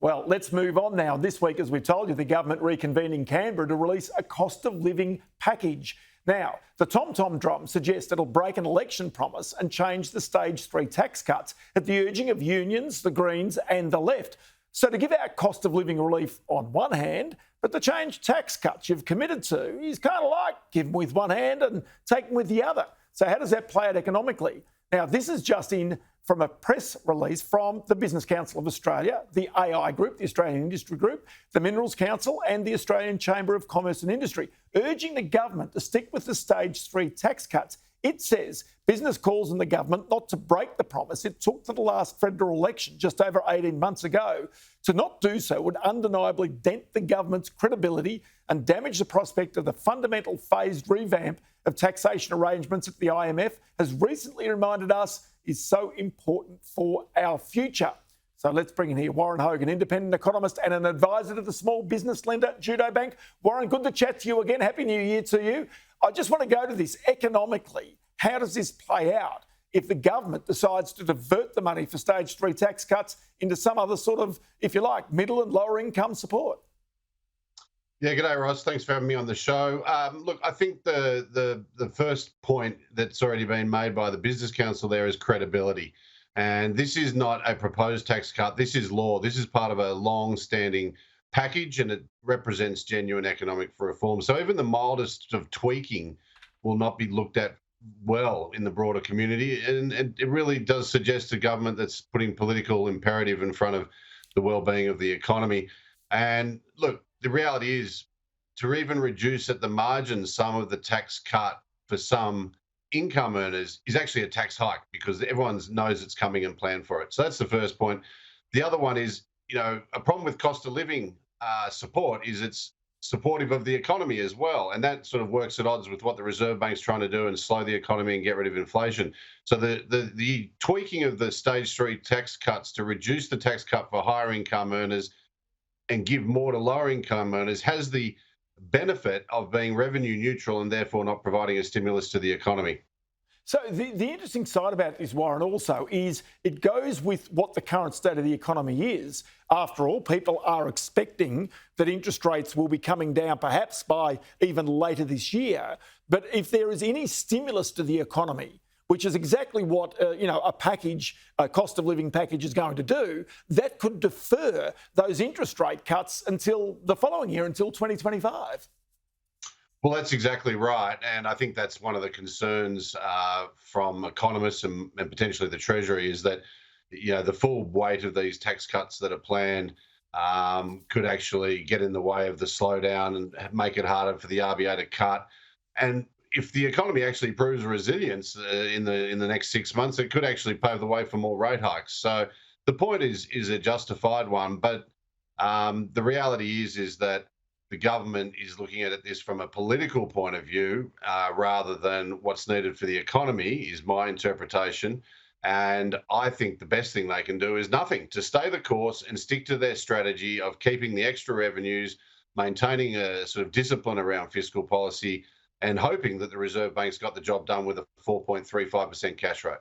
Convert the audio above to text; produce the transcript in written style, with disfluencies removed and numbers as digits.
Well, let's move on now. This week, as we've told you, the government reconvened in Canberra to release a cost of living package. Now, the Tom drum suggests it'll break an election promise and change the stage 3 tax cuts at the urging of unions, the Greens and the left. So to give out cost of living relief on one hand, but the change tax cuts you've committed to is kind of like give them with one hand and take them with the other. So how does that play out economically? Now, this is just in from a press release from the Business Council of Australia, the AI Group, the Australian Industry Group, the Minerals Council and the Australian Chamber of Commerce and Industry, urging the government to stick with the stage 3 tax cuts. It says business calls on the government not to break the promise it took to the last federal election just over 18 months ago. To not do so would undeniably dent the government's credibility and damage the prospect of the fundamental phased revamp of taxation arrangements that the IMF has recently reminded us is so important for our future. So let's bring in here Warren Hogan, independent economist and an advisor to the small business lender Judo Bank. Warren, good to chat to you again. Happy New Year to you. I just want to go to this economically. How does this play out if the government decides to divert the money for stage 3 tax cuts into some other sort of, if you like, middle and lower income support? Yeah, g'day, Ross. Thanks for having me on the show. Look, I think the first point that's already been made by the Business Council there is credibility. And this is not a proposed tax cut. This is law. This is part of a long-standing package, and it represents genuine economic reform. So even the mildest of tweaking will not be looked at well in the broader community. And it really does suggest a government that's putting political imperative in front of the well-being of the economy. And look, the reality is to even reduce at the margin some of the tax cut for some income earners is actually a tax hike because everyone knows it's coming and plan for it. So that's the first point. The other one is, a problem with cost of living support is it's supportive of the economy as well. And that sort of works at odds with what the Reserve Bank's trying to do and slow the economy and get rid of inflation. So the tweaking of the stage 3 tax cuts to reduce the tax cut for higher income earners and give more to lower income earners has the benefit of being revenue neutral and therefore not providing a stimulus to the economy. So the interesting side about this, Warren, also is it goes with what the current state of the economy is. After all, people are expecting that interest rates will be coming down perhaps by even later this year. But if there is any stimulus to the economy, which is exactly what a cost of living package is going to do, that could defer those interest rate cuts until the following year, until 2025. Well, that's exactly right. And I think that's one of the concerns from economists and potentially the Treasury is that, the full weight of these tax cuts that are planned could actually get in the way of the slowdown and make it harder for the RBA to cut. And if the economy actually proves resilience in the next 6 months, it could actually pave the way for more rate hikes. So the point is a justified one, but the reality is that the government is looking at this from a political point of view rather than what's needed for the economy, is my interpretation. And I think the best thing they can do is nothing, to stay the course and stick to their strategy of keeping the extra revenues, maintaining a sort of discipline around fiscal policy, and hoping that the Reserve Bank's got the job done with a 4.35% cash rate.